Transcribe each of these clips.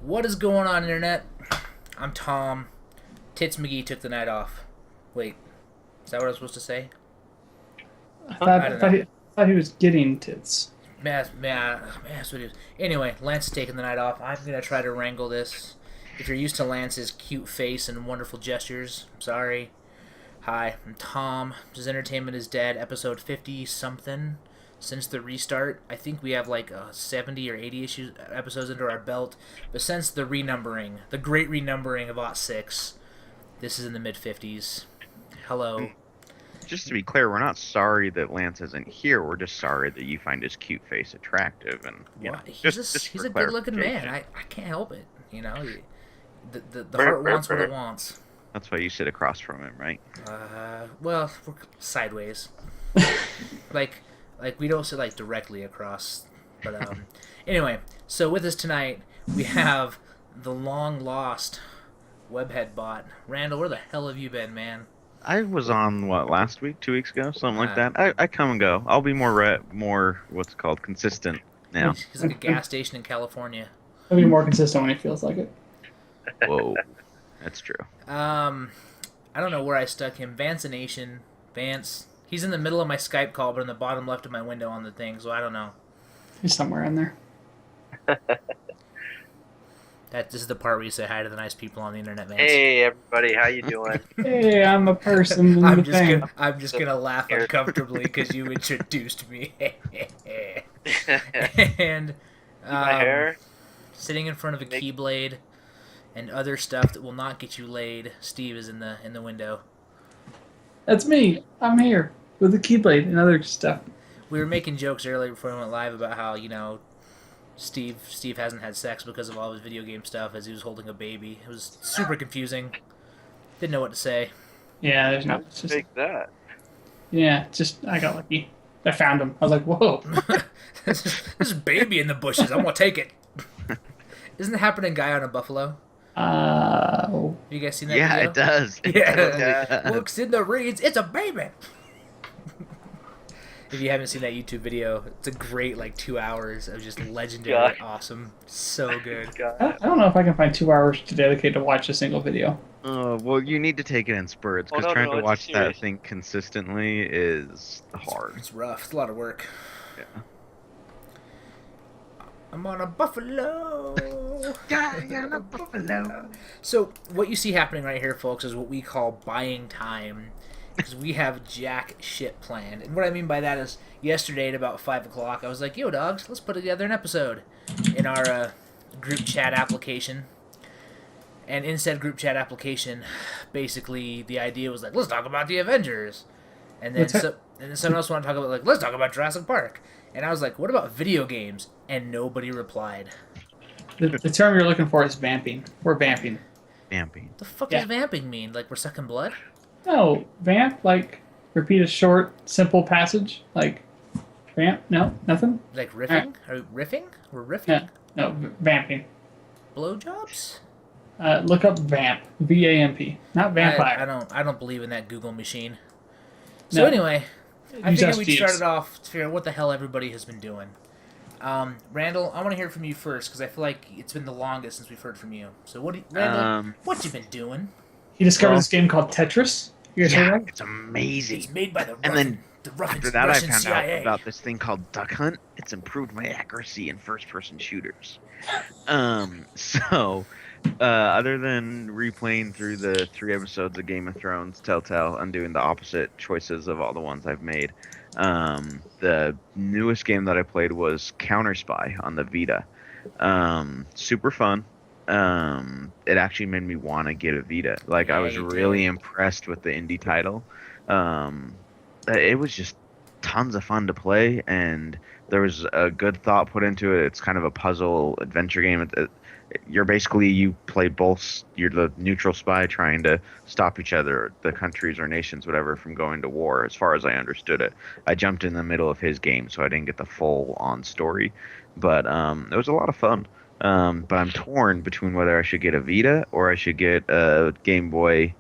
What is going on, Internet? I'm Tom. Tits McGee took the night off. Wait, is that what I was supposed to say? I don't know. I thought he was getting tits. That's what it is. Anyway, Lance is taking the night off. I'm going to try to wrangle this. If you're used to Lance's cute face and wonderful gestures, I'm sorry. Hi, I'm Tom. This Entertainment is Dead, episode 50-something. Since the restart, I think we have like 70 or 80 episodes under our belt. But since the renumbering, the great renumbering of '06, this is in the mid-50s. Hello. Just to be clear, we're not sorry that Lance isn't here. We're just sorry that you find his cute face attractive, and He's a good-looking man. I can't help it. You know, the heart wants what it wants. That's why you sit across from him, right? Well, we're sideways. like we don't sit like directly across. But anyway, so with us tonight we have the long lost webhead bot. Randall, where the hell have you been, man? I was on last week, 2 weeks ago, something like that. I come and go. I'll be more what's called consistent now. He's like a gas station in California. He'll be more consistent when he feels like it. Whoa, that's true. I don't know where I stuck him. Vance Vance. He's in the middle of my Skype call, but in the bottom left of my window on the thing, so I don't know. He's somewhere in there. This is the part where you say hi to the nice people on the internet, Vance. Hey everybody, how you doing? Hey, I'm a person in the thing. I'm just gonna laugh uncomfortably because you introduced me. And My hair? sitting in front of a keyblade and other stuff that will not get you laid. Steve is in the window. That's me. I'm here with the Keyblade and other stuff. We were making jokes earlier before we went live about how, Steve hasn't had sex because of all his video game stuff as he was holding a baby. It was super confusing. Didn't know what to say. Yeah, there's no. How big that? Yeah, I got lucky. I found him. I was like, whoa. There's a baby in the bushes. I'm gonna take it. Isn't the happening guy on a buffalo? Have you guys seen that Yeah, video? it does. Yeah. Looks in the reeds. It's a baby. If you haven't seen that YouTube video, it's a great 2 hours of just legendary, awesome, so good. I don't know if I can find 2 hours to dedicate to watch a single video. Well, you need to take it in spurts because trying to watch that thing consistently is hard. It's rough. It's a lot of work. Yeah. I'm on a buffalo. Yeah, a buffalo. So what you see happening right here, folks, is what we call buying time. Because we have jack shit planned. And what I mean by that is yesterday at about 5 o'clock, I was like, yo, dogs, let's put together an episode in our group chat application. And in said group chat application, basically the idea was like, let's talk about the Avengers. And then someone else wanted to talk about, let's talk about Jurassic Park. And I was like, what about video games? And nobody replied. The term you're looking for is vamping. We're vamping. Vamping. The fuck does vamping mean? Like we're sucking blood? No, vamp, repeat a short, simple passage. Vamp? No, nothing? Like riffing? Are we riffing? We're riffing? Yeah, no, vamping. Blowjobs? Look up vamp. V-A-M-P. Not vampire. I don't believe in that Google machine. So anyway, I figured we'd start it off to figure out what the hell everybody has been doing. Randall, I want to hear from you first because I feel like it's been the longest since we've heard from you. So Randall, what you been doing? He discovered this game called Tetris. You guys heard of that? It's amazing. It's made by the After that, I found CIA. out about this thing called Duck Hunt. It's improved my accuracy in first-person shooters. Other than replaying through the 3 episodes of Game of Thrones, Telltale, and doing the opposite choices of all the ones I've made, the newest game that I played was Counter Spy on the Vita. Super fun. It actually made me want to get a Vita. I was really impressed with the indie title. It was just tons of fun to play, and there was a good thought put into it. It's kind of a puzzle adventure game. You play both. You're the neutral spy trying to stop each other, the countries or nations, whatever, from going to war. As far as I understood it, I jumped in the middle of his game, so I didn't get the full-on story. But it was a lot of fun. But I'm torn between whether I should get a Vita or I should get a Game Boy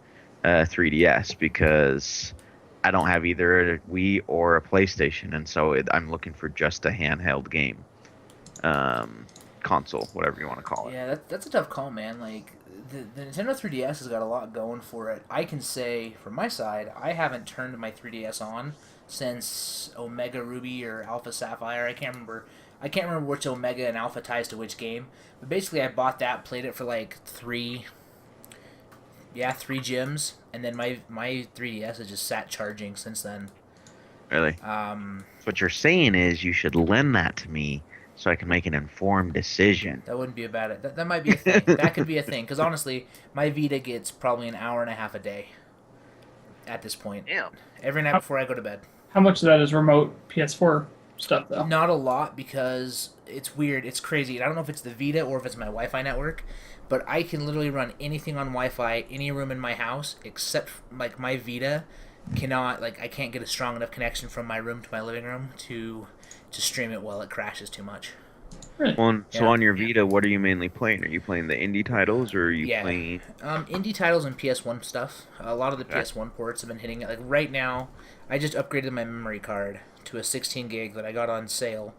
3DS because I don't have either a Wii or a PlayStation, and so I'm looking for just a handheld game. console, whatever you want to call it. Yeah, that's a tough call, man. Like, the Nintendo 3DS has got a lot going for it. I can say, from my side, I haven't turned my 3DS on since Omega Ruby or Alpha Sapphire. I can't remember. I can't remember which Omega and Alpha ties to which game. But basically, I bought that, played it for like three gyms, and then my 3DS has just sat charging since then. Really? What you're saying is you should lend that to me so I can make an informed decision. That wouldn't be a bad. That might be a thing. That could be a thing. Because honestly, my Vita gets probably an hour and a half a day. At this point, Damn. every night before I go to bed. How much of that is remote PS4 stuff, though? Not a lot, because it's weird. It's crazy. I don't know if it's the Vita or if it's my Wi-Fi network, but I can literally run anything on Wi-Fi, any room in my house, except like my Vita cannot. Like, I can't get a strong enough connection from my room to my living room to stream it while it crashes too much. Really? So on your Vita, what are you mainly playing? Are you playing the indie titles, or are you playing... indie titles and PS1 stuff. A lot of the PS1 ports have been hitting it. Like, right now, I just upgraded my memory card to a 16 gig that I got on sale.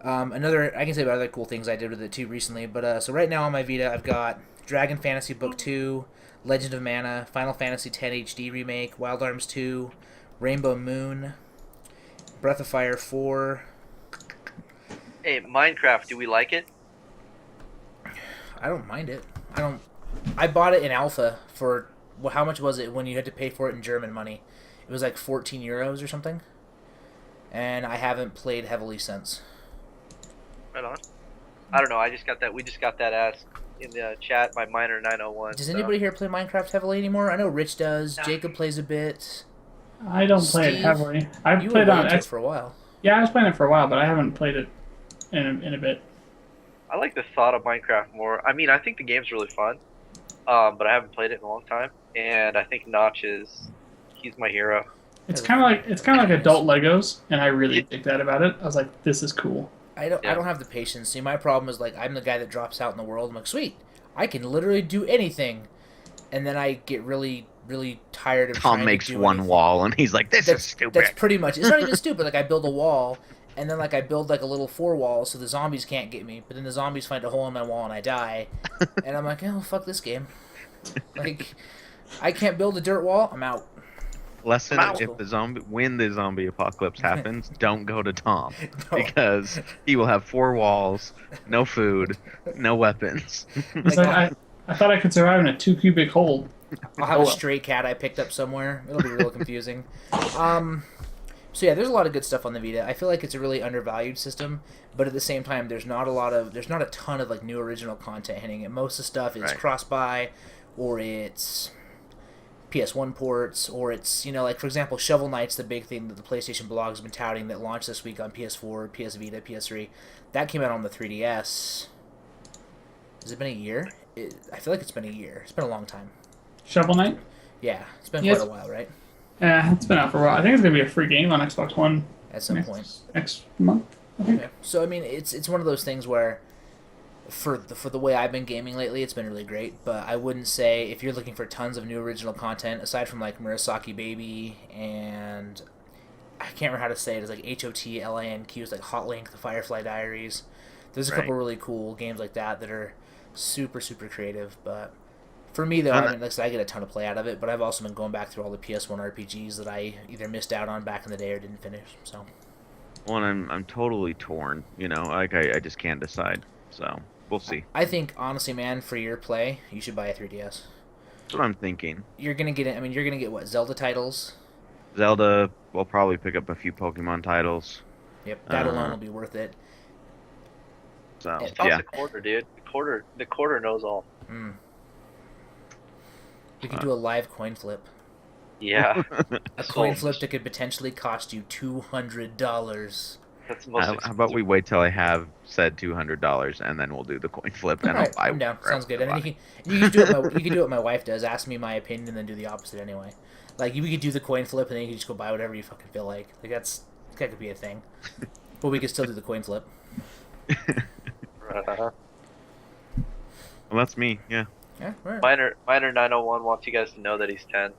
I can say about other cool things I did with it too recently. But so right now on my Vita, I've got Dragon Fantasy Book 2, Legend of Mana, Final Fantasy X HD Remake, Wild Arms 2, Rainbow Moon, Breath of Fire 4. Hey, Minecraft, do we like it? I don't mind it. I bought it in alpha for, well, how much was it when you had to pay for it in German money? It was like 14 euros or something. And I haven't played heavily since. Right on. I don't know. I just got that. We just got that asked in the chat by Miner901. Does anybody here play Minecraft heavily anymore? I know Rich does. Jacob plays a bit. I don't play it Steve, heavily. I've You played were on into it X. for a while. Yeah, I was playing it for a while, but I haven't played it in a bit. I like the thought of Minecraft more. I mean, I think the game's really fun, but I haven't played it in a long time. And I think Notch he's my hero. It's kind of like adult Legos, and I really dig that about it. I was like, this is cool. I don't have the patience. See, my problem is, like, I'm the guy that drops out in the world. I'm like, sweet, I can literally do anything. And then I get really, really tired of trying Tom makes to do one anything. wall, and he's like, this is stupid. That's pretty much. It's not even stupid. Like, I build a wall, and then like I build like a little 4 walls so the zombies can't get me. But then the zombies find a hole in my wall and I die. And I'm like, oh, fuck this game. Like, I can't build a dirt wall. I'm out. Lesson: Wow. when the zombie apocalypse happens, don't go to Tom, No. because he will have 4 walls, no food, no weapons. It's like, I thought I could survive in a 2 cubic hole. I'll have a stray cat I picked up somewhere. It'll be real confusing. So yeah, there's a lot of good stuff on the Vita. I feel like it's a really undervalued system, but at the same time, there's not a ton of like new original content hitting it. Most of the stuff is Right. cross-buy, or it's PS1 ports, or it's, you know, like for example, Shovel Knight's the big thing that the PlayStation blog has been touting that launched this week on PS4, PS Vita, PS3. That came out on the 3DS. Has it been a year? I feel like it's been a year. It's been a long time. Shovel Knight? Yeah, it's been Yes. quite a while, right? Yeah, it's been out for a while. I think it's going to be a free game on Xbox One At some point. next month, I think. Yeah. So I mean, it's one of those things where, for the way I've been gaming lately, it's been really great. But I wouldn't say, if you're looking for tons of new original content, aside from like Murasaki Baby and I can't remember how to say it. It's like HOTLANQ. It's like Hot Link, the Firefly Diaries. There's a couple really cool games like that are super creative. But for me though, I mean, like I said, I get a ton of play out of it. But I've also been going back through all the PS1 RPGs that I either missed out on back in the day or didn't finish. So. Well, I'm totally torn. You know, like I just can't decide. So we'll see. I think honestly, man, for your play, you should buy a 3DS. That's what I'm thinking. You're gonna get it. I mean, you're gonna get what, Zelda titles? Zelda. We'll probably pick up a few Pokemon titles. Yep, that alone will be worth it. So It's Toss yeah. the quarter, dude. The quarter knows all. We could do a live coin flip. Yeah. A coin flip that could potentially cost you $200. That's the most How about we wait till I have said $200 and then we'll do the coin flip and Alright, I'll buy I'm down. whatever Sounds good. I And then buy. you can do it. You can do what my wife does. Ask me my opinion and then do the opposite anyway. Like we could do the coin flip and then you can just go buy whatever you fucking feel like. Like that could be a thing. But we could still do the coin flip. Well, that's me. Yeah. Yeah, right. Miner901 wants you guys to know that he's 10.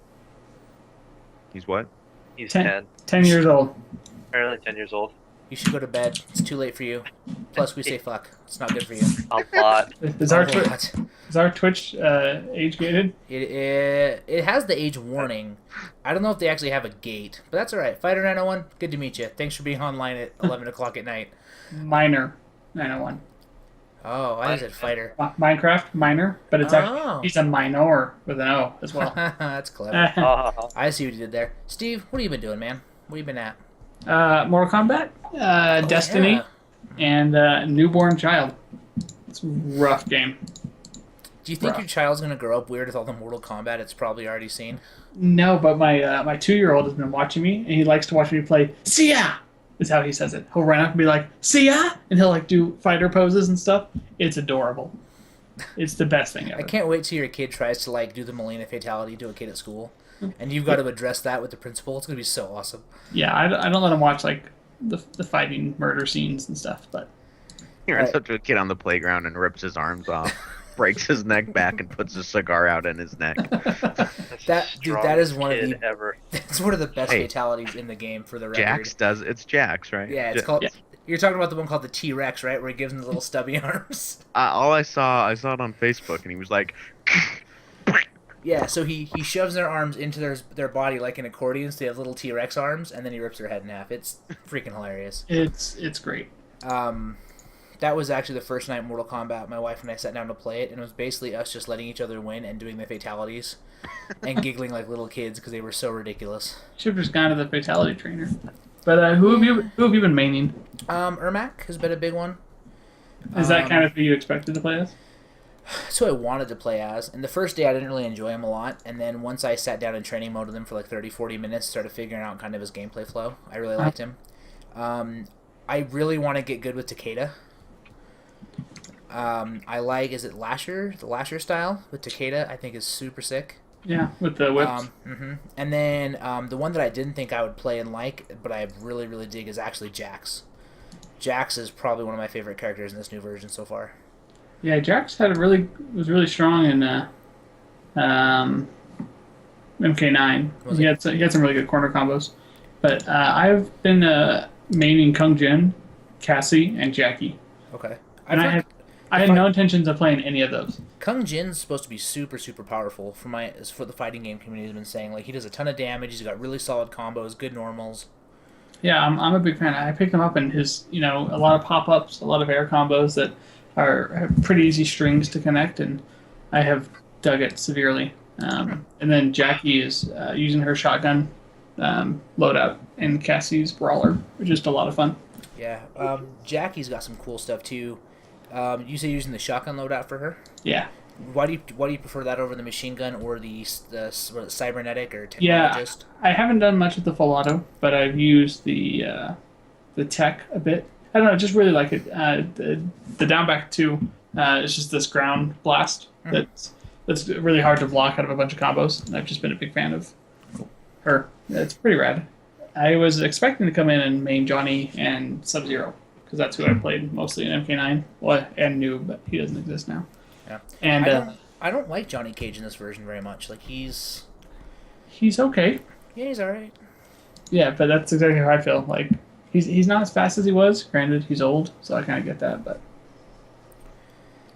He's what? He's 10. 10. 10 years old. Apparently 10 years old. You should go to bed. It's too late for you. Plus, we say fuck. It's not good for you. A lot. Is A our, lot. is our Twitch age gated? It has the age warning. I don't know if they actually have a gate, but that's all right. Fighter 901, good to meet you. Thanks for being online at 11 o'clock at night. Minor 901. Oh, I said fighter. Minecraft minor, but it's actually he's a minor with an O as well. That's clever. I see what you did there. Steve, what have you been doing, man? What have you been at? Mortal Kombat, Destiny, Yeah. and Newborn Child. It's a rough game. Do you think your child's gonna grow up weird with all the Mortal Kombat it's probably already seen? No, but my 2-year-old has been watching me, and he likes to watch me play. See ya! Is how he says it. He'll run up and be like, "See ya!" and he'll like do fighter poses and stuff. It's adorable. It's the best thing ever. I can't wait till your kid tries to like do the Melina fatality to a kid at school, and you've got to address that with the principal. It's gonna be so awesome. Yeah, I don't let him watch like the fighting murder scenes and stuff, but He runs up to a kid on the playground and rips his arms off, breaks his neck back, and puts a cigar out in his neck. That is one of the ever. It's one of the best fatalities in the game for the record. It's Jax, right? Yeah, it's called. Yeah. You're talking about the one called the T-Rex, right? Where he gives him the little stubby arms. I saw it on Facebook, and he was like, yeah. So he shoves their arms into their body like an accordion, so they have little T-Rex arms, and then he rips their head in half. It's freaking hilarious. It's great. That was actually the first night Mortal Kombat my wife and I sat down to play it, and it was basically us just letting each other win and doing the fatalities and giggling like little kids because they were so ridiculous. Should have just gone to the fatality trainer. But who have you been maining? Ermac has been a big one. Is that kind of who you expected to play as? That's who I wanted to play as. And the first day I didn't really enjoy him a lot, and then once I sat down in training mode with him for like 30-40 minutes, started figuring out kind of his gameplay flow. I really liked him. I really want to get good with Takeda. I like, is it Lasher? The Lasher style with Takeda, I think is super sick. Yeah, with the whips. And then the one that I didn't think I would play and like, but I really, really dig is actually Jax. Jax is probably one of my favorite characters in this new version so far. Yeah, Jax was really strong in MK9. He had some really good corner combos. But I've been maining Kung Jin, Cassie, and Jackie. Okay. I had no intentions of playing any of those. Kung Jin's supposed to be super, super powerful for the fighting game community has been saying. Like, he does a ton of damage, he's got really solid combos, good normals. Yeah, I'm a big fan. I picked him up in his, a lot of pop-ups, a lot of air combos that have pretty easy strings to connect, and I have dug it severely. And then Jackie is using her shotgun loadout and Cassie's brawler, which is just a lot of fun. Yeah, Jackie's got some cool stuff too. You say using the shotgun loadout for her? Yeah. Why do you prefer that over the machine gun or the cybernetic or technologist? Yeah, I haven't done much with the full auto, but I've used the tech a bit. I don't know, I just really like it. The down back 2 is just this ground blast that's really hard to block out of a bunch of combos, and I've just been a big fan of her. It's pretty rad. I was expecting to come in and main Johnny and Sub-Zero, because that's who I played mostly in MK9. Well, and knew, but he doesn't exist now. Yeah. And I don't like Johnny Cage in this version very much. Like, he's okay. Yeah, he's alright. Yeah, but that's exactly how I feel. Like, he's not as fast as he was. Granted, he's old, so I kind of get that. But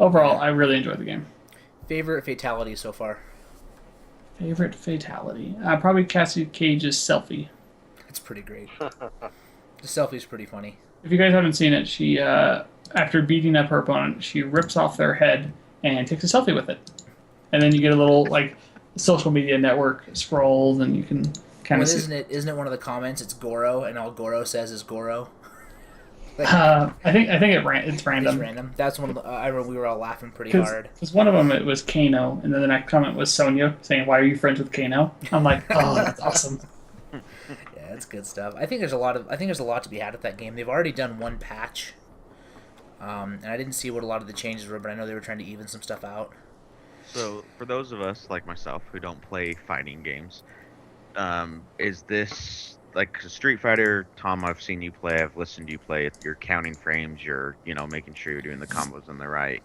overall, I really enjoyed the game. Favorite fatality so far? Favorite fatality? Probably Cassie Cage's selfie. It's pretty great. The selfie's pretty funny. If you guys haven't seen it, she after beating up her opponent, she rips off their head and takes a selfie with it. And then you get a little like social media network scroll, and you can kind of see. Isn't it one of the comments? It's Goro, and all Goro says is Goro. Like, I think it's random. It's random. That's one of the. I remember we were all laughing pretty hard. Because one of them it was Kano, and then the next comment was Sonya saying, "Why are you friends with Kano?" I'm like, oh, that's awesome. Yeah, that's good stuff. I think there's a lot to be had with that game. They've already done one patch, and I didn't see what a lot of the changes were, but I know they were trying to even some stuff out. So, for those of us like myself who don't play fighting games, is this like Street Fighter? Tom, I've seen you play. I've listened to you play. You're counting frames. You're making sure you're doing the combos in the right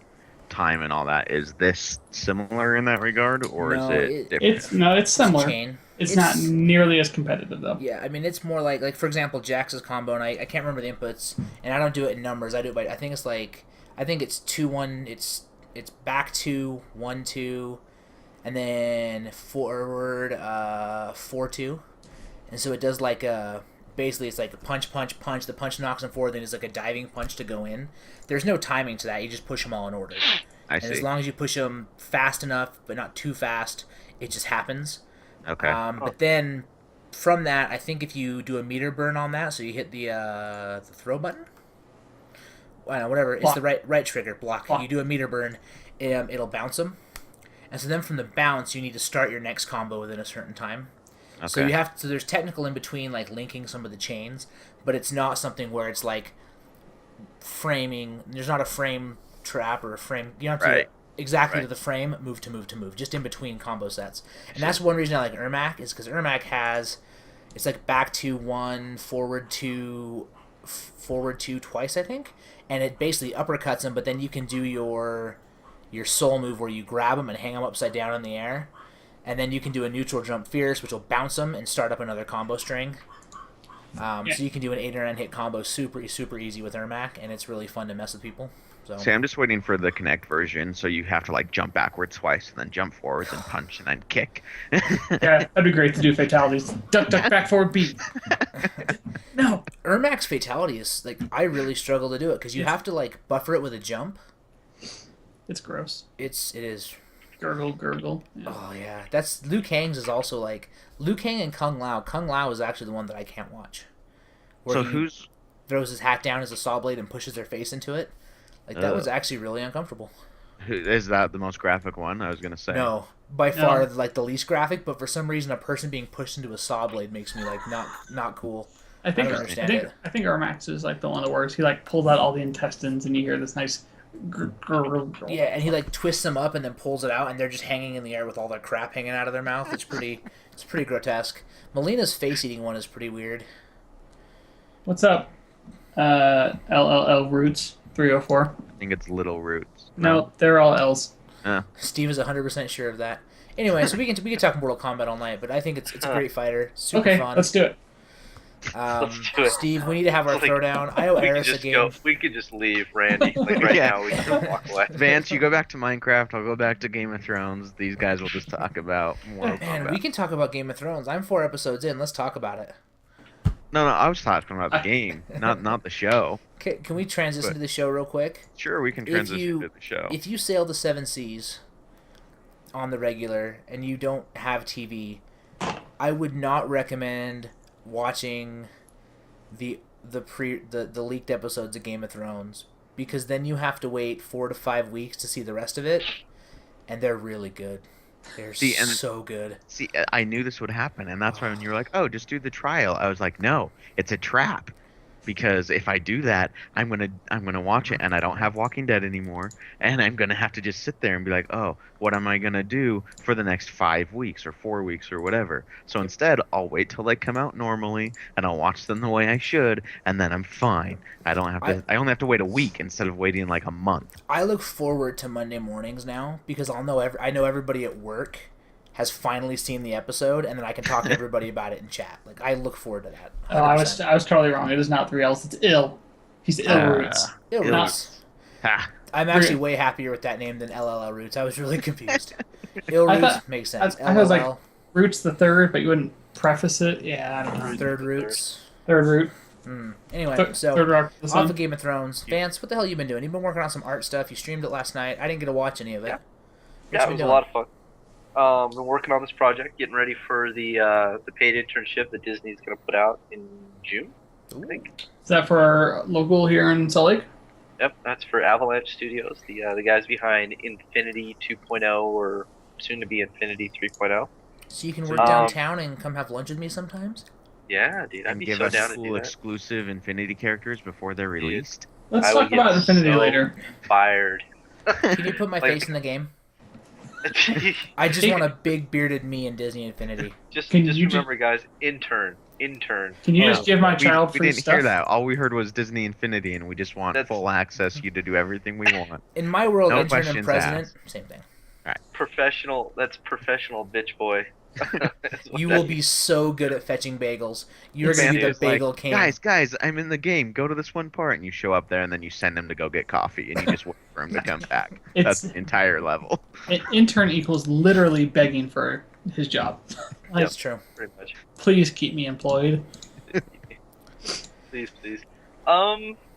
time and all that. Is this similar in that regard, or No, is it different? It's similar. It's not nearly as competitive though. Yeah, I mean it's more like for example, Jax's combo, and I can't remember the inputs, and I don't do it in numbers. I do it by I think it's 2-1. It's back 2, 1-2, and then forward 4-2, and so it does like a. Basically, it's like a punch, punch, punch. The punch knocks him forward, then it's like a diving punch to go in. There's no timing to that. You just push them all in order. I And see. as long as you push them fast enough, but not too fast, it just happens. Okay. But then from that, I think if you do a meter burn on that, so you hit the throw button, I don't know, whatever, Block. it's the right trigger, block. Block. You do a meter burn, it'll bounce them. And so then from the bounce, you need to start your next combo within a certain time. Okay. So you have to. So there's technical in between, like linking some of the chains, but it's not something where it's like framing. There's not a frame trap or a frame. You don't have to Right. exactly Right. to the frame, move to move to move, just in between combo sets. And that's one reason I like Ermac is because Ermac has, it's like back 2 1, forward 2 twice I think, and it basically uppercuts him. But then you can do your soul move where you grab him and hang him upside down in the air. And then you can do a neutral jump fierce, which will bounce them and start up another combo string. So you can do an 8 or 9 hit combo super easy with Ermac, and it's really fun to mess with people. So See, I'm just waiting for the Kinect version, so you have to like jump backwards twice, and then jump forwards and punch, and then kick. Yeah, that'd be great to do fatalities. Duck, duck, back, forward, beat. No. Ermac's fatality is like I really struggle to do it because you have to like buffer it with a jump. It's gross. It is. Gurgle, gurgle. Yeah. Oh yeah, that's Liu Kang's is also like Liu Kang and Kung Lao. Kung Lao is actually the one that I can't watch. Where So he who's throws his hat down as a saw blade and pushes their face into it. Like that was actually really uncomfortable. is that the most graphic one? I was gonna say. No, by far like the least graphic, but for some reason a person being pushed into a saw blade makes me like not cool. I think don't understand it. I think Ermax is like the one that works. He like pulls out all the intestines, and you hear this nice. Yeah, and he like twists them up and then pulls it out, and they're just hanging in the air with all their crap hanging out of their mouth. It's pretty grotesque. Melina's face eating one is pretty weird. What's up? LLL Roots 304. I think it's Little Roots. No, they're all L's. Steve is 100% sure of that. Anyway, so we can talk Mortal Kombat all night, but I think it's a great fighter, super Okay, fun. let's do it. Let's do it. Steve, we need to have our Like, throwdown. I owe We could Eris a just game. go. We could just leave Randy like right Yeah. now. We can just walk away. Vance, you go back to Minecraft. I'll go back to Game of Thrones. These guys will just talk about Mortal Man, Kombat. we can talk about Game of Thrones. I'm 4 episodes in. Let's talk about it. No, I was talking about the game, not the show. Can we transition to the show real quick? Sure, we can transition to the show. If you sail the 7 seas on the regular and you don't have TV, I would not recommend watching the leaked episodes of Game of Thrones, because then you have to wait 4 to 5 weeks to see the rest of it, and they're really good. They're so good. See, I knew this would happen, and that's why when you were like, "Oh, just do the trial," I was like, "No, it's a trap." Because if I do that, I'm gonna watch it, and I don't have Walking Dead anymore, and I'm gonna have to just sit there and be like, oh, what am I gonna do for the next 5 weeks or 4 weeks or whatever? So instead, I'll wait till they come out normally, and I'll watch them the way I should, and then I'm fine. I don't have to. I only have to wait a week instead of waiting like a month. I look forward to Monday mornings now because I know everybody at work has finally seen the episode, and then I can talk to everybody about it in chat. Like I look forward to that. Oh, I was totally wrong. It is not 3 L's. It's ill. He's ill Roots. Ill Ill- Roots. Ha. I'm actually way happier with that name than LLL Roots. I was really confused. Ill I Roots thought- makes sense. I was like- LLL, Roots the third, but you wouldn't preface it. Yeah, I don't know. Third Roots. Third root. Anyway, Third so rock. The off sun. of Game of Thrones, Vance, what the hell you been doing? You've been working on some art stuff. You streamed it last night. I didn't get to watch any of it. Yeah. What Yeah, you it been was a doing? lot of fun. Been working on this project, getting ready for the paid internship that Disney's gonna put out in June. Ooh. I think. Is that for our local here in Salt Lake? Yep, that's for Avalanche Studios, the guys behind Infinity 2.0 or soon to be Infinity 3.0. So you can work downtown and come have lunch with me sometimes? Yeah, dude, I'd And be give so us down to do full that. exclusive Infinity characters before they're released. Let's I would talk get about Infinity so later. Fired. Can you put my Like- face in the game? I just want a big bearded me in Disney Infinity. just Can you remember, guys, intern. Can you Oh, just give my we, child we free didn't stuff? hear that. All we heard was Disney Infinity, and we just want That's- full access. You to do everything we want. In my world, No intern and questions president, asked. same thing. Professional. That's professional, bitch boy. You will be so good at fetching bagels. You're going to be the Vance is like, bagel king. guys, I'm in the game. Go to this one part, and you show up there, and then you send him to go get coffee, and you just wait for him to come back. That's the entire level. An intern equals literally begging for his job. Like, That's true. Pretty much. please keep me employed. Please.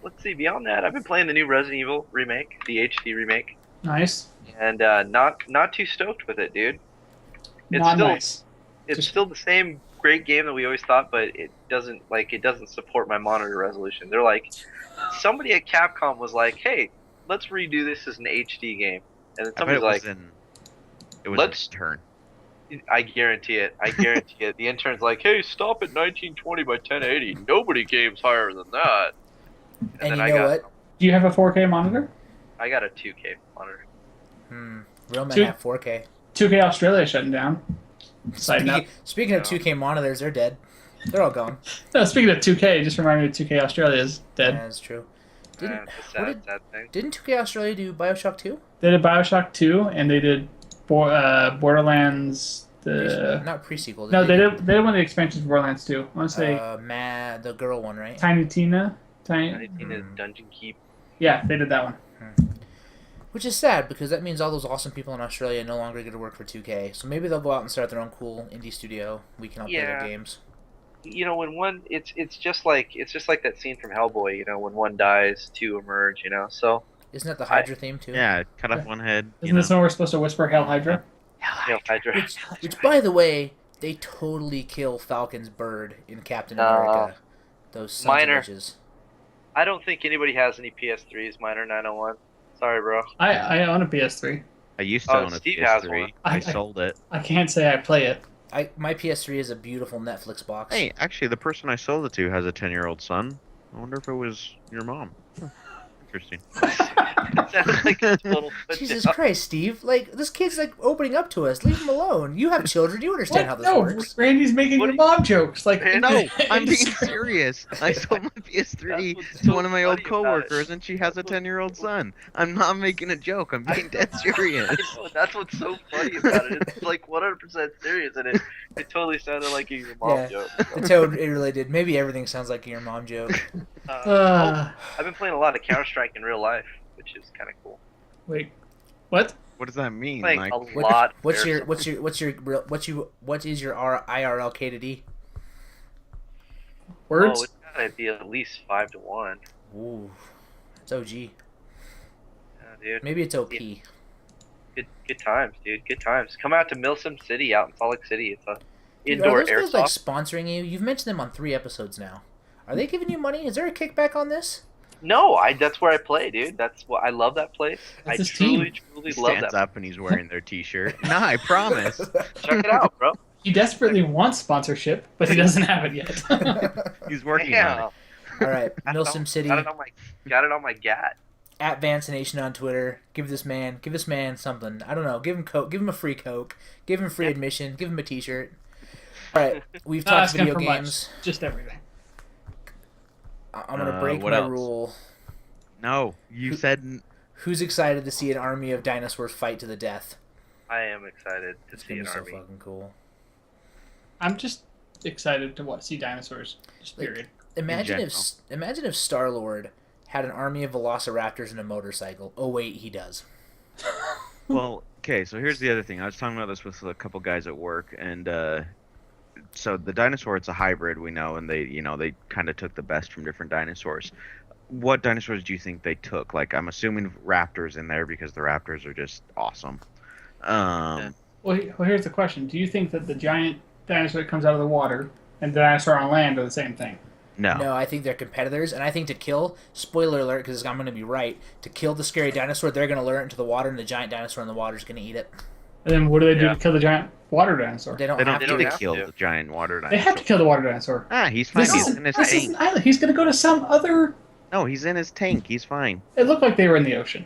Let's see. Beyond that, I've been playing the new Resident Evil remake, the HD remake, Nice. and not too stoked with it, dude. It's Not still nice. it's Just- still the same great game that we always thought, but it doesn't support my monitor resolution. They're like, somebody at Capcom was like, hey, let's redo this as an HD game, and then I bet somebody's like, it was let's- his turn. I guarantee it. The intern's like, hey, stop at 1920 by 1080. Nobody games higher than that. And then you I know got- what? Do you have a 4K monitor? I got a 2K monitor. Real men Two- have 4K. 2K Australia shutting down. Side note. Speaking of 2K monitors, they're dead. They're all gone. No, speaking of 2K, just reminded me 2K Australia is dead. Yeah, that's true. Didn't It's a what sad thing. didn't 2K Australia do BioShock 2? They did Bioshock 2, and they did Borderlands. Not pre-sequel. No, they did one of the expansions for Borderlands 2. I want to say The girl one, right? Tiny Tina. Tina's Dungeon Keep. Yeah, they did that one. Which is sad because that means all those awesome people in Australia no longer get to work for 2K. So maybe they'll go out and start their own cool indie studio. We can all play their Yeah. games. You know, when one, it's just like that scene from Hellboy. You know, when one dies, two emerge. You know, so Isn't that the Hydra theme too? Yeah, cut off one head. Isn't this when we're supposed to whisper Hail Hydra? you know, Hydra. Which, by the way, they totally kill Falcon's bird in Captain America. Those sons Minor. of bitches. I don't think anybody has any PS3s. Mine are 901. Sorry, bro. I own a PS3. I used to own a Steve has PS3. one. I I- sold it. I can't say I play it. My PS3 is a beautiful Netflix box. Hey, actually, the person I sold it to has a 10-year-old son. I wonder if it was your mom. Interesting. It sounds like a total Jesus put-down. Christ, Steve! Like this kid's like opening up to us. Leave him alone. You have children. You understand how this No, works. Randy's making What your do mom jokes. Like No, I'm being it's- serious. I sold my PS3 That's what's to so one of my old funny about coworkers, it. and she has a 10-year-old son. I'm not making a joke. I'm being dead serious. I know, that's what's so funny about it. It's like 100% serious, and it totally sounded like a your mom Yeah. joke. The toad, it really did. Maybe everything sounds like your mom joke. I've been playing a lot of Counter Strike in real life, which is kind of cool. Wait, what? What does that mean? Playing Like, a What, lot. what's of your Air what's your what's your real- what is your IRL K to D? Words? Oh, it's gotta be at least 5 to 1. Ooh, it's OG. Yeah, dude. Maybe it's OP. Good times, dude. Good times. Come out to Milsim City out in Salt Lake City. It's a Dude, indoor are those guys like airsoft. sponsoring you? You've mentioned them on 3 episodes now. Are they giving you money? Is there a kickback on this? No, that's where I play, dude. That's what I love that place. That's I his truly team. love stands that. up and he's wearing their T-shirt. No, I promise. Check it out, bro. He desperately wants sponsorship, but he doesn't have it yet. He's working on Yeah. it. All right, Got it Milsim on- City Got it on my gat. at Vance Nation on Twitter. Give this man something. I don't know. Give him Coke. Give him a free Coke. Give him free admission. Give him a T-shirt. All right, we've Not talked asking video for games. much, just everything. I'm gonna break what my else? rule. No, you said Who's excited to see an army of dinosaurs fight to the death? I am excited to It's see gonna an be so army. fucking cool. I'm just excited to see dinosaurs. Just Like- period. Imagine if Star-Lord had an army of velociraptors and a motorcycle. Oh wait, he does. Well, okay, so here's the other thing. I was talking about this with a couple guys at work, and so the dinosaur, it's a hybrid, we know, and they kind of took the best from different dinosaurs. What dinosaurs do you think they took? Like, I'm assuming raptors in there because the raptors are just awesome. Well, here's the question: do you think that the giant dinosaur that comes out of the water and the dinosaur on land are the same thing? No, I think they're competitors, and I think to kill, spoiler alert, because I'm going to be right, to kill the scary dinosaur, they're going to lure it into the water, and the giant dinosaur in the water is going to eat it. And then what do they do Yeah. to kill the giant water dinosaur? They don't They don't have need to. don't to have kill to. the giant water They dinosaur. have to kill the water dinosaur. Ah, he's fine. This He's is in his this is tank. an island. He's gonna go to some other. No, he's in his tank. He's fine. It looked like they were in the ocean.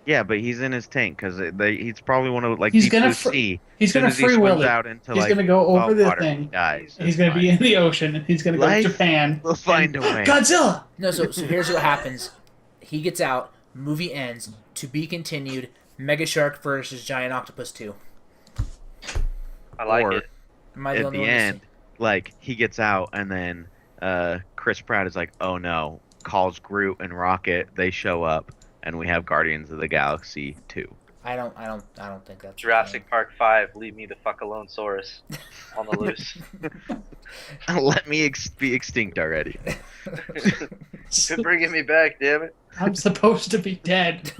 Yeah, but he's in his tank because he's probably one of like He's deep gonna blue fr- sea. He's gonna As soon as he free will swims it. out into He's like gonna go over salt the water, thing. he dies. He's It's gonna be fine. in the ocean. And he's gonna go Life to Japan. We'll find and- a way. Godzilla. No, so here's what happens. He gets out, movie ends, to be continued, Mega Shark versus Giant Octopus 2. I like or it. Am I the at only the one to see? end, like he gets out, and then Chris Pratt is like, "Oh no!" Calls Groot and Rocket. They show up, and we have Guardians of the Galaxy 2. I don't think that's the Jurassic Park 5, leave me the fuck alone, Saurus, on the loose. Let me be extinct already. Quit bringing me back, damn it. I'm supposed to be dead.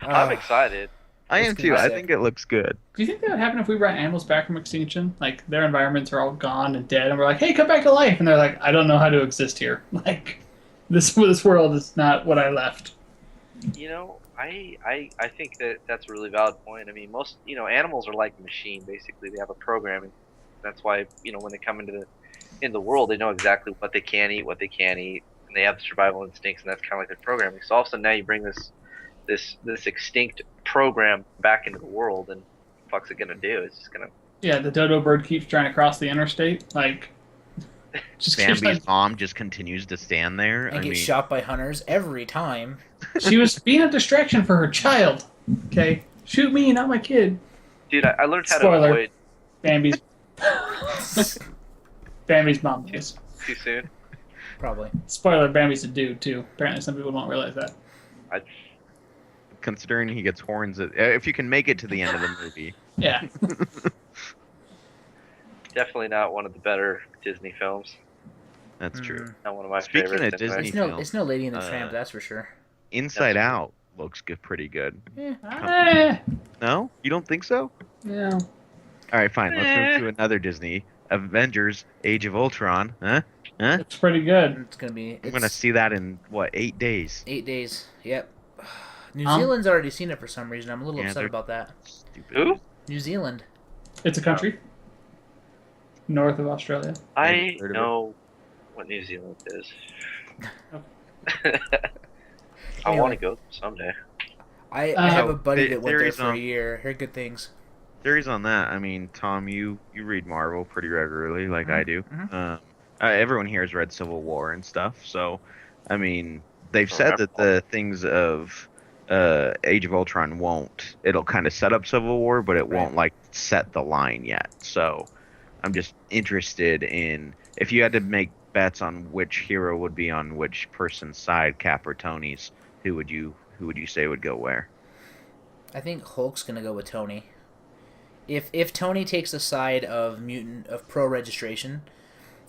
I'm excited. I It's am gonna too. be I sick. think it looks good. Do you think that would happen if we brought animals back from extinction? Like their environments are all gone and dead, and we're like, "Hey, come back to life," and they're like, "I don't know how to exist here. Like, this world is not what I left." You know, I think that's a really valid point. I mean, most animals are like a machine. Basically, they have a programming. That's why when they come into the world, they know exactly what they can eat, what they can't eat, and they have the survival instincts, and that's kind of like their programming. So all of a sudden now you bring this extinct program back into the world, and what the fuck's it gonna do? It's just gonna. Yeah, the dodo bird keeps trying to cross the interstate. Like, just keeps Bambi's like, mom just continues to stand there. and I get mean, shot by hunters every time. she was being a distraction for her child. Okay, shoot me, not my kid. Dude, I learned how Spoiler. to avoid Bambi's Bambi's mom is. too soon. Probably. Spoiler: Bambi's a dude too. Apparently, some people don't realize that. considering he gets horns, if you can make it to the end of the movie. Yeah. Definitely not one of the better Disney films. That's true. Not one of my Speaking favorites. of anyway. Disney It's no Lady in the Tramp, that's for sure. Inside Out looks good, pretty good. Eh, No? You don't think so? no. All right, fine. Let's move to another Disney. Avengers: Age of Ultron. Huh? It's pretty good. It's gonna be. I'm gonna see that in what, 8 days? 8 days. Yep. New Zealand's already seen it for some reason. I'm a little upset they're- about that. Stupid. Who? New Zealand. It's a country north of Australia. I Heard of know what New Zealand is. Okay. I Anyway. want to go someday. I So, have a buddy that went there theories for a on- year. Heard good things. Theories on that. I mean, Tom, you read Marvel pretty regularly, like I do. Mhm. Everyone here has read Civil War and stuff. So, I mean, they've Oh, said that Rebel. the things of Age of Ultron won't. It'll kind of set up Civil War, but it Right. won't like set the line yet. So, I'm just interested in if you had to make bets on which hero would be on which person's side, Cap or Tony's. Who would you say would go where? I think Hulk's gonna go with Tony. If Tony takes the side of pro registration,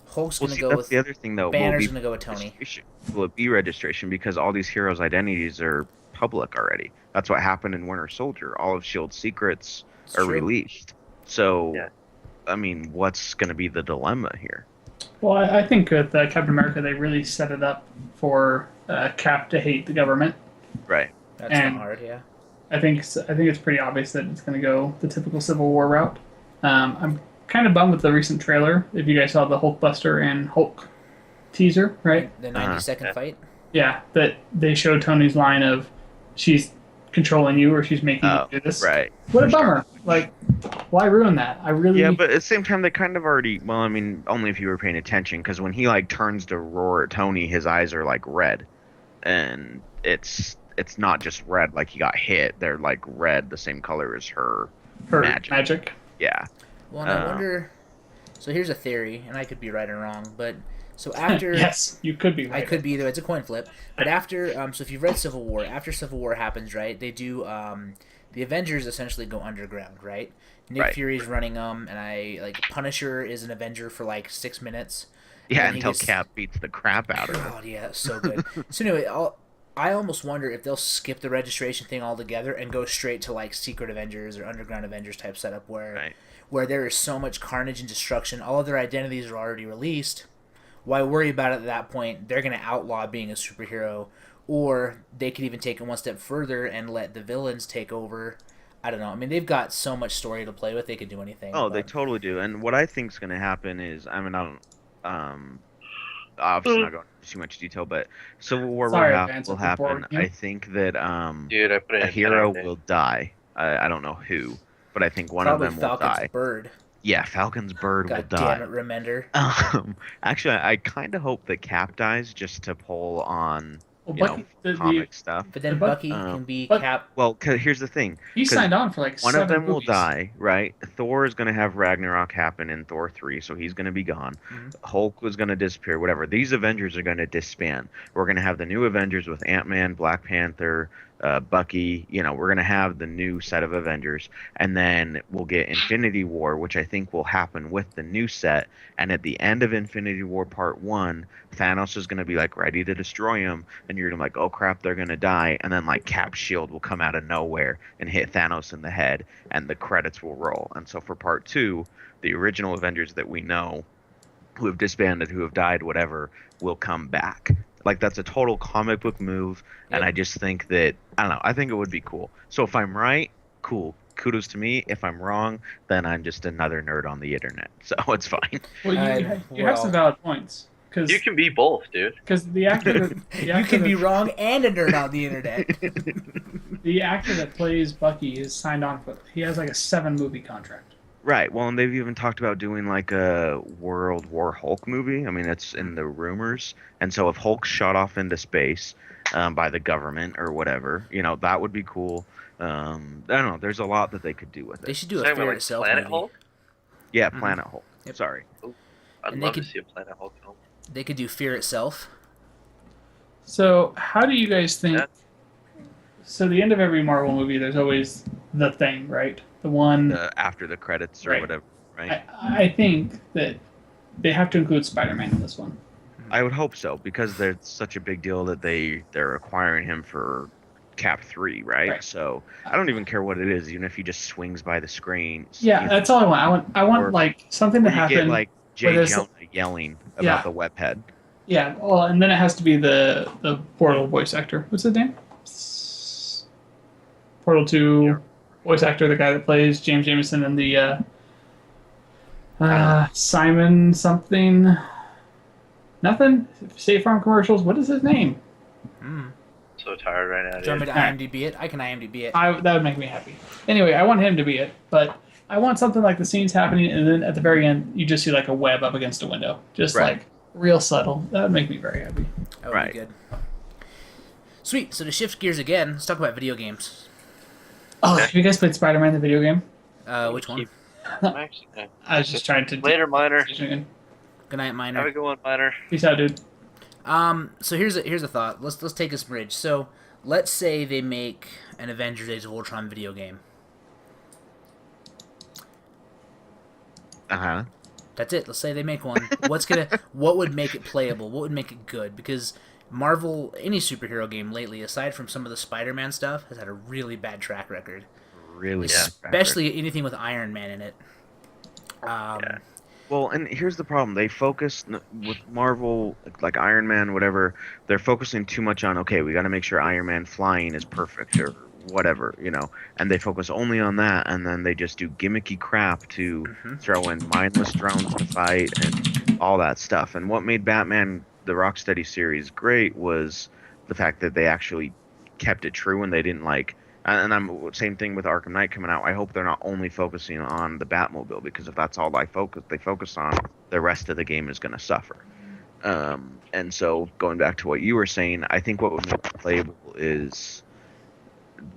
Hulk's Well, gonna see, go that's with the other thing though. Banner's Will gonna go with Tony. registration. Will it be registration because all these heroes' identities are public already? That's what happened in Winter Soldier. All of Shield's secrets It's are true. released. So, Yeah. I mean, what's going to be the dilemma here? Well, I think with Captain America, they really set it up for Cap to hate the government. Right. That's And- not hard, yeah. I think it's pretty obvious that it's going to go the typical Civil War route. I'm kind of bummed with the recent trailer. If you guys saw the Hulkbuster and Hulk teaser, right? The 90-second Yeah. fight. Yeah, that they showed Tony's line of "she's controlling you" or "she's making you do this." Right. What a bummer! Like, why ruin that? I really. Yeah, but at the same time, they kind of already. Well, I mean, only if you were paying attention, because when he like turns to roar at Tony, his eyes are like red, and it's not just red like he got hit. They're like red, the same color as her. her magic. magic. Yeah. Well, and I wonder. So here's a theory, and I could be right or wrong, but so after Yes, you could be right. I could be either. It's a coin flip. But after, so if you've read Civil War, after Civil War happens, right? They do. The Avengers essentially go underground, right? Nick Right. Fury's running them, and Punisher is an Avenger for like 6 minutes. Yeah, And he until gets- Cap beats the crap out of him. God, yeah, so good. So anyway, I almost wonder if they'll skip the registration thing altogether and go straight to like Secret Avengers or Underground Avengers type setup where Right. where there is so much carnage and destruction. All of their identities are already released. Why worry about it at that point? They're going to outlaw being a superhero, or they could even take it one step further and let the villains take over. I don't know. I mean, they've got so much story to play with. They could do anything. Oh, they but- totally do. And what I think's going to happen is, I mean, I don't, obviously not going into too much detail, but Civil War Sorry, will Vance, will if we're happen. boring you. I think that Dude, I put it a in hero Saturday. will die. I don't know who, but I think one Probably of them will Falcon's die. bird. Yeah, Falcon's bird will God die. damn it, Remender. Actually, I kind of hope that Cap dies just to pull on Well, you Bucky, know, comic stuff. But then But Bucky can be but- Cap. Well, here's the thing. he 'Cause signed on for like one 7 of them will movies. die, right? Thor is going to have Ragnarok happen in Thor 3, so he's going to be gone. Mhm. Hulk was going to disappear, whatever. These Avengers are going to disband. We're going to have the new Avengers with Ant-Man, Black Panther, Bucky. You know, we're going to have the new set of Avengers. And then we'll get Infinity War, which I think will happen with the new set. And at the end of Infinity War Part 1, Thanos is going to be like ready to destroy him. And you're going to be like, oh crap, they're going to die. And then like Cap's shield will come out of nowhere and hit Thanos in the head. And the credits will roll. And so for Part 2, the original Avengers that we know, who have disbanded, who have died, whatever, will come back. Like, that's a total comic book move, and Yep. I just think that, I don't know, I think it would be cool. So if I'm right, cool. Kudos to me. If I'm wrong, then I'm just another nerd on the internet. So it's fine. Well, you have some valid points because You can be both, dude. the actor You can be wrong and a nerd on the internet. the actor that plays Bucky is signed on for. He has like a 7-movie contract. Right. Well, and they've even talked about doing like a World War Hulk movie. I mean, it's in the rumors. And so if Hulk's shot off into space by the government or whatever, you know, that would be cool. I don't know. There's a lot that they could do with They it. should do a Talking about, Fear like, Itself Planet movie. Hulk? Yeah, Mhm. Planet Hulk. Yep. Sorry. I'd And they love to could- see a Planet Hulk film. They could do Fear Itself. So, how do you guys think? Yeah. So, the end of every Marvel movie, there's always the thing, right? The one. After the credits or Right. whatever, right? I think that they have to include Spider-Man in this one. I would hope so, because there's such a big deal that they're acquiring him for Cap 3, right? Right. So I don't even care what it is, even if he just swings by the screen. Yeah, that's all I want. I want Or- like something Or to you happen. get like Jay where there's- Jonah yelling about Yeah. the web head. Yeah, well, and then it has to be the Portal voice actor. What's his name? Portal 2 voice actor, the guy that plays James Jameson in the Simon something. Nothing? State Farm commercials. What is his name? So tired right now, Do you want me dude. to IMDb it? I can IMDb it. That would make me happy. Anyway, I want him to be it, but I want something like the scene's happening, and then at the very end, you just see like a web up against a window. Just Right. like real subtle. That would make me very happy. That would Right. be good. Sweet. So to shift gears again, let's talk about video games. Oh, have you guys played Spider-Man the video game? Which one? I'm actually, I was just trying to. later, Miner. Good night, Have a Miner. good one, Miner. Peace out, dude. So here's a thought. Let's take this bridge. So let's say they make an Avengers: Age of Ultron video game. Uh-huh. That's it. Let's say they make one. What would make it playable? What would make it good? Because Marvel, any superhero game lately, aside from some of the Spider-Man stuff, has had a really bad track record. Really Especially anything with Iron Man in it. Yeah. Well, and here's the problem. They focus with Marvel, like Iron Man, whatever. They're focusing too much on, okay, we got to make sure Iron Man flying is perfect or whatever, you know. And they focus only on that, and then they just do gimmicky crap to throw in mindless drones to fight and all that stuff. And what made Batman, the Rocksteady series, great was the fact that they actually kept it true and they didn't like. And I'm same thing with Arkham Knight coming out. I hope they're not only focusing on the Batmobile, because if that's all they focus on, the rest of the game is going to suffer. And so going back to what you were saying, I think what would make it playable is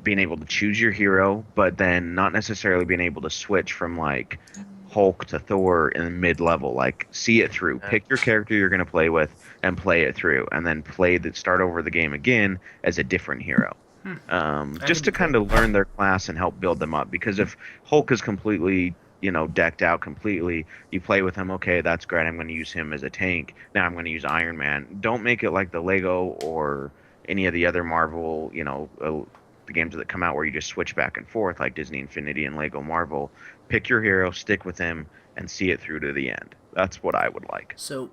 being able to choose your hero, but then not necessarily being able to switch from like Hulk to Thor in mid-level. Like, see it through. Pick your character you're going to play with and play it through, and then start over the game again as a different hero. Just to kind of learn their class and help build them up. Because if Hulk is completely, decked out completely, you play with him, okay, that's great, I'm going to use him as a tank. Now I'm going to use Iron Man. Don't make it like the Lego or any of the other Marvel, the games that come out where you just switch back and forth, like Disney Infinity and Lego Marvel. Pick your hero, stick with him, and see it through to the end. That's what I would like. So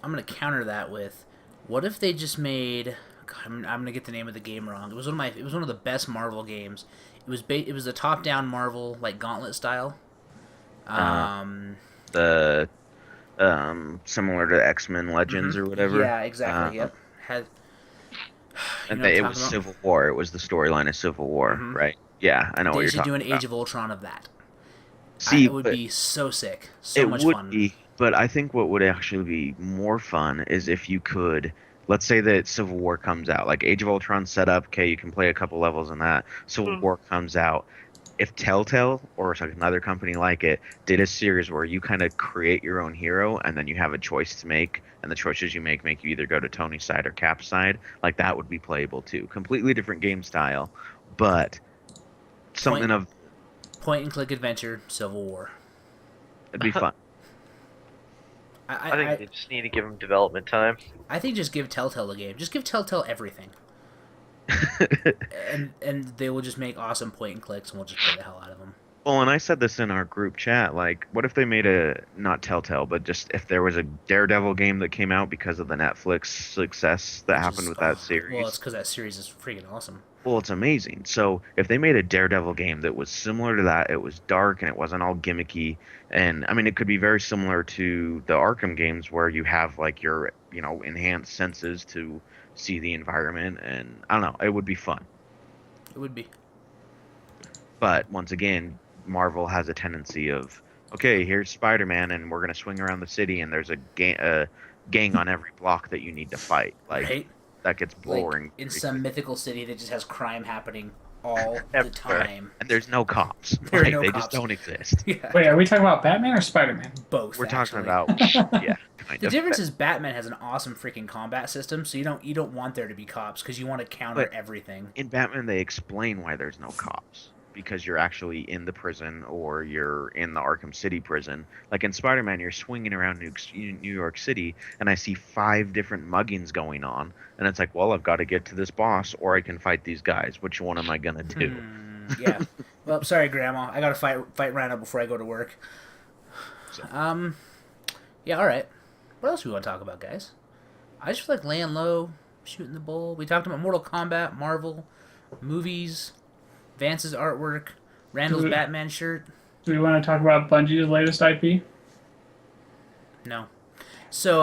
I'm going to counter that with, what if they just made... God, I'm gonna get the name of the game wrong. It was one of the best Marvel games. It was a top-down Marvel, like Gauntlet style. The similar to X-Men Legends or whatever. Yeah, exactly. Yep. And it was Civil War. It was the storyline of Civil War, right? Yeah, I know what They you're should talking do an about. Age of Ultron of that. See, It would be so sick, so much it would fun. be, but I think what would actually be more fun is if you could let's say that Civil War comes out, like Age of Ultron set up, okay, you can play a couple levels in that. Civil War comes out. If Telltale or like another company like it did a series where you kind of create your own hero and then you have a choice to make, and the choices you make you either go to Tony's side or Cap's side, like that would be playable too. Completely different game style, but something of Point and click adventure, Civil War. it'd be fun. I think they just need to give them development time. I think just give Telltale a game. Just give Telltale everything. and they will just make awesome point and clicks, and we'll just play the hell out of them. Well, and I said this in our group chat, like, what if they made a, not Telltale, but just if there was a Daredevil game that came out because of the Netflix success that happened with that series? Well, it's because that series is freaking awesome. Well, it's amazing. So if they made a Daredevil game that was similar to that, it was dark and it wasn't all gimmicky, and I mean, it could be very similar to the Arkham games where you have like your, enhanced senses to see the environment, and I don't know, it would be fun. It would be. But once again, Marvel has a tendency of, okay, here's Spider-Man, and we're gonna swing around the city, and there's a gang on every block that you need to fight. Like, right? that gets boring. Like in some mythical city that just has crime happening all the time. And there's no cops. There are Like, no they cops. just don't exist. Yeah. Wait, are we talking about Batman or Spider-Man? Both. We're talking actually. about, yeah. The difference is Batman has an awesome freaking combat system, so you don't want there to be cops because you want to counter everything. In Batman, they explain why there's no cops. Because you're actually in the prison or you're in the Arkham City prison. Like in Spider-Man, you're swinging around New York City, and I see 5 different muggings going on. And it's like, well, I've got to get to this boss, or I can fight these guys. Which one am I going to do? Yeah. Well, sorry, Grandma. I got to fight Randall before I go to work. So. Yeah, all right. What else do we want to talk about, guys? I just feel like laying low, shooting the bull. We talked about Mortal Kombat, Marvel, movies, Vance's artwork, Randall's Batman shirt. Do we want to talk about Bungie's latest IP? No. So,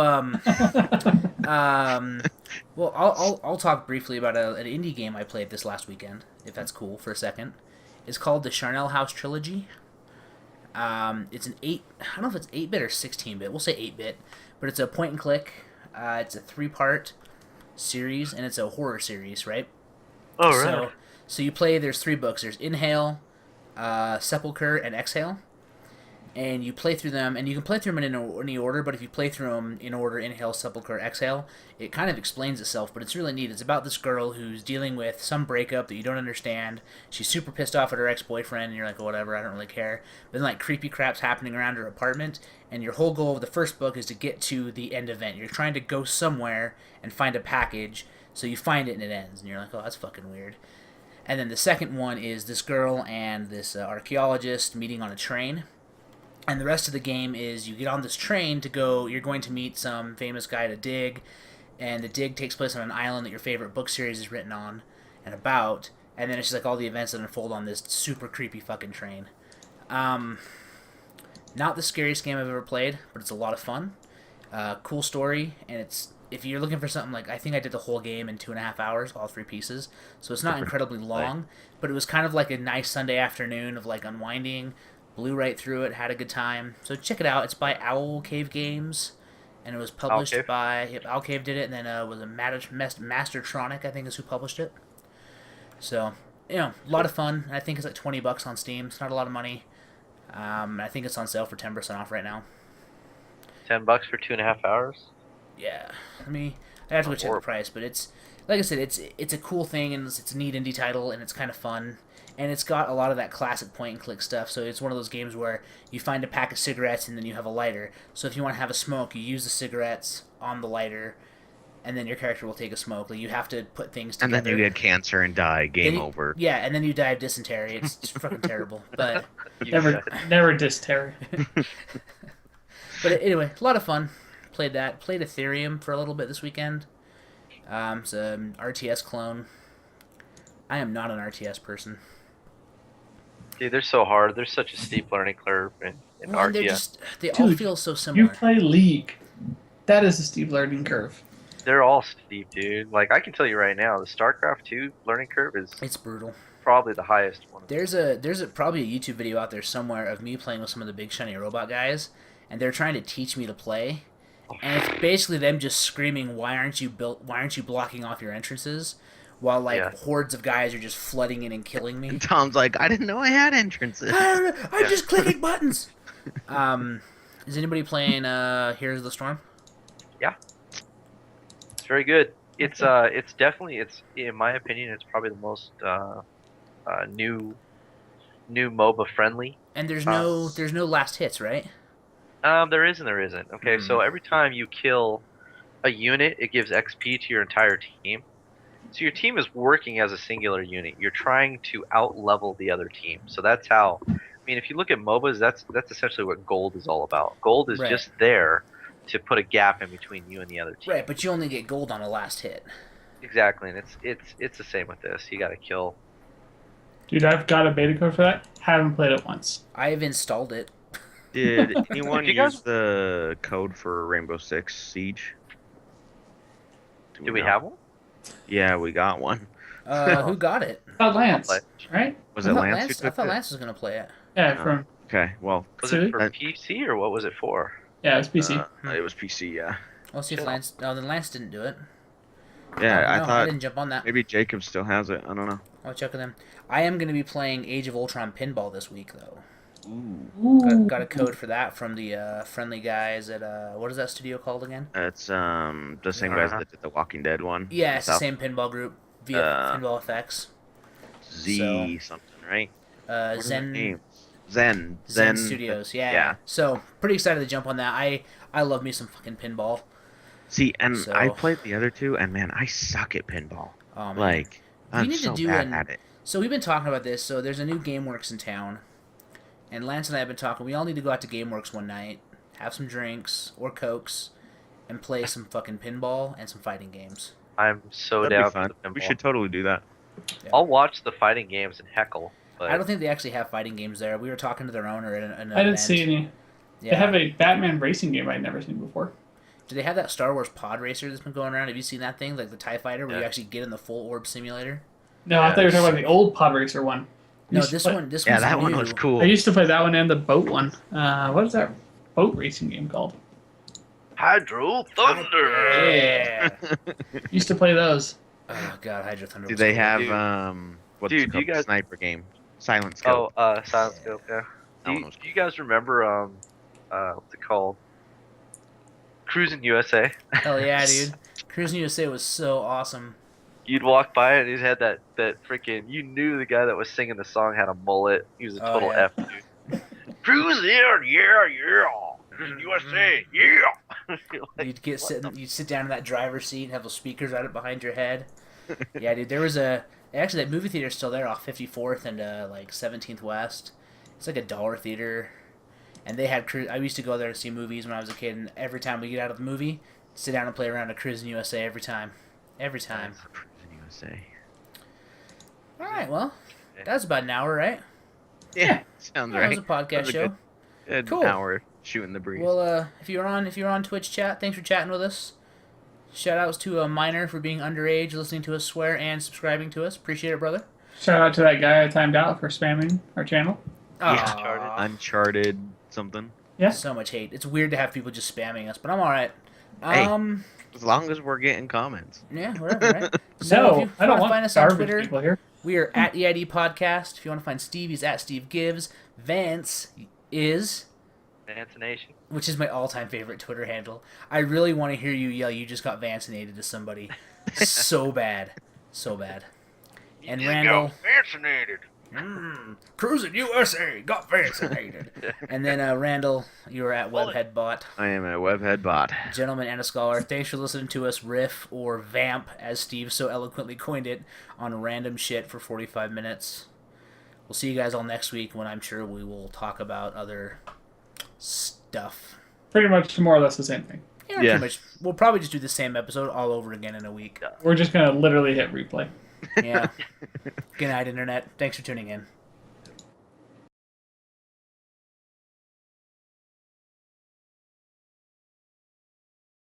well, I'll talk briefly about an indie game I played this last weekend, if that's cool for a second. It's called the Charnel House Trilogy. It's an I don't know if it's 8-bit or 16-bit. We'll say 8-bit, but it's a point and click. It's a 3-part series, and it's a horror series, right? Oh, right. So you play, there's 3 books. There's Inhale, Sepulcher, and Exhale. And you play through them, and you can play through them in any order, but if you play through them in order, Inhale, Sepulcher, Exhale, it kind of explains itself, but it's really neat. It's about this girl who's dealing with some breakup that you don't understand. She's super pissed off at her ex-boyfriend, and you're like, oh, whatever, I don't really care. But then, like, creepy crap's happening around her apartment, and your whole goal of the first book is to get to the end event. You're trying to go somewhere and find a package, so you find it and it ends, and you're like, oh, that's fucking weird. And then the second one is this girl and this archaeologist meeting on a train. And the rest of the game is you get on this train to go, you're going to meet some famous guy to dig, and the dig takes place on an island that your favorite book series is written on and about, and then it's just like all the events that unfold on this super creepy fucking train. Not the scariest game I've ever played, but it's a lot of fun. Cool story, and it's, if you're looking for something like, I think I did the whole game in 2.5 hours, all 3 pieces, so it's not incredibly long, but it was kind of like a nice Sunday afternoon of like unwinding. Blew right through it, had a good time. So check it out. It's by Owl Cave Games, and it was published by Owl Cave did it, and then was a Mastertronic, I think, is who published it. So a lot of fun. I think it's like $20 on Steam. It's not a lot of money. I think it's on sale for 10% off right now. $10 for 2.5 hours. Yeah, I have to go check the price, but it's like I said, it's a cool thing, and it's a neat indie title, and it's kind of fun. And it's got a lot of that classic point-and-click stuff, so it's one of those games where you find a pack of cigarettes and then you have a lighter. So if you want to have a smoke, you use the cigarettes on the lighter, and then your character will take a smoke. Like, you have to put things together. And then you get cancer and die. Game over. Yeah, and then you die of dysentery. It's just fucking terrible. But never dysentery. But anyway, a lot of fun. Played that. Played Ethereum for a little bit this weekend. It's an RTS clone. I am not an RTS person. Dude, they're so hard. There's such a steep learning curve in RTS. They all feel so similar. You play League. That is a steep learning curve. They're all steep, dude. Like, I can tell you right now, the StarCraft 2 learning curve is It's brutal. probably the highest one. There's probably a YouTube video out there somewhere of me playing with some of the big shiny robot guys, and they're trying to teach me to play, and it's basically them just screaming, "Why aren't you blocking off your entrances?" While like Yeah. hordes of guys are just flooding in and killing me. And Tom's like, I didn't know I had entrances. I'm just clicking buttons. Is anybody playing Here's the Storm? It's very good. It's definitely, it's in my opinion, it's probably the most new MOBA friendly. And there's no last hits, right? There is and there isn't. Okay, so every time you kill a unit, it gives XP to your entire team. So your team is working as a singular unit. You're trying to out-level the other team. So that's how. I mean, if you look at MOBAs, that's essentially what gold is all about. Gold is Right. just there to put a gap in between you and the other team. Right, but you only get gold on a last hit. Exactly, and it's the same with this. You got to kill. Dude, I've got a beta code for that. Haven't played it once. I've installed it. Did anyone You guys- use the code for Rainbow Six Siege? Do we know? have one? Yeah, we got one. Who got it? Oh, Lance, Like- right? Was I it thought Lance who I took thought it? Lance was gonna play it. Yeah, Oh. from Okay, well, Was Really? it for PC or what was it for? yeah, it's PC. it was PC, yeah. We'll see if Shit. Lance. Oh, then Lance didn't do it. Yeah, No, I I thought didn't jump on that. maybe Jacob still has it. I don't know. I'll check with him. I am gonna be playing Age of Ultron pinball this week though. Ooh. Got a code for that from the friendly guys at what is that studio called again? It's the same guys that did the Walking Dead one. Yeah, it's the South- same pinball group via Pinball FX. Z something, right? What are their Zen names? Zen Studios. Yeah. yeah. So pretty excited to jump on that. I love me some fucking pinball. See, and So- I played the other two, and man, I suck at pinball. Oh, man. Like, I'm need to so do bad an- at it. So we've been talking about this. So there's a new GameWorks in town, and Lance and I have been talking. We all need to go out to GameWorks one night, have some drinks or cokes, and play some fucking pinball and some fighting games. I'm so That'd down be fun. for the pinball. We should totally do that. I'll watch the fighting games and heckle. But I don't think they actually have fighting games there. We were talking to their owner at an I didn't event. see any. Yeah. They have a Batman racing game I'd never seen before. Do they have that Star Wars pod racer that's been going around? Have you seen that thing, like the TIE fighter, where you Yeah. actually get in the full orb simulator? No, I thought you were talking about the old Pod Racer one. No, Used to this play- one. This Yeah, one's that one new. was cool. I used to play that one and the boat one. What is that boat racing game called? Hydro Thunder. Yeah. Used to play those. Oh god, Hydro Thunder. Do was they cool. have Dude. what's Dude, it called? you guys- Sniper game, Silent Oh, Scope. Silent Scope. Yeah. That Do one you, was do you guys remember what's it called? Cruising USA. Hell yeah, dude. Cruising USA was so awesome. You'd walk by it and he had that freaking. You knew the guy that was singing the song had a mullet. He was a Oh, total yeah. F dude. Cruising, yeah. Cruising USA, yeah. You're like, You'd get what the you'd sit down in that driver's seat and have those speakers right up behind your head. Yeah, dude. There was actually that movie theater's still there off 54th and like 17th West. It's like a dollar theater, and they had I used to go there to see movies when I was a kid, and every time we get out of the movie, sit down and play around a Cruising USA every time. Every time. Cruising USA. All right, well, that was about an hour, right? Yeah, sounds That right. was a podcast That was a show. Good Cool. hour shooting the breeze. Well, if you're on Twitch chat, thanks for chatting with us. Shout outs to a minor for being underage, listening to us swear, and subscribing to us. Appreciate it, brother. Shout out to that guy I timed out for spamming our channel. Yeah. Aw, Uncharted something. Yeah. so much hate. It's weird to have people just spamming us, but I'm all right. Hey. As long as we're getting comments. Yeah, whatever, right? So No, if you I don't wanna want find us on garbage Twitter, people here. we are at EID Podcast. If you want to find Steve, he's at Steve Gives. Vance is, Nation. which is my all-time favorite Twitter handle. I really want to hear you yell, "You just got vaccinated" to somebody, so bad, so bad. And Randall, Vaccinated. Cruising USA got vaccinated. And then Randall, you are at WebheadBot, I am a webhead bot. gentleman and a scholar. Thanks for listening to us riff or vamp, as Steve so eloquently coined it, on random shit for 45 minutes. We'll see you guys all next week when I'm sure we will talk about other stuff. Pretty much more or less the same thing. Yeah, Yeah. pretty much. We'll probably just do the same episode all over again in a week. We're just gonna literally hit replay. Yeah. Good night, Internet. Thanks for tuning in.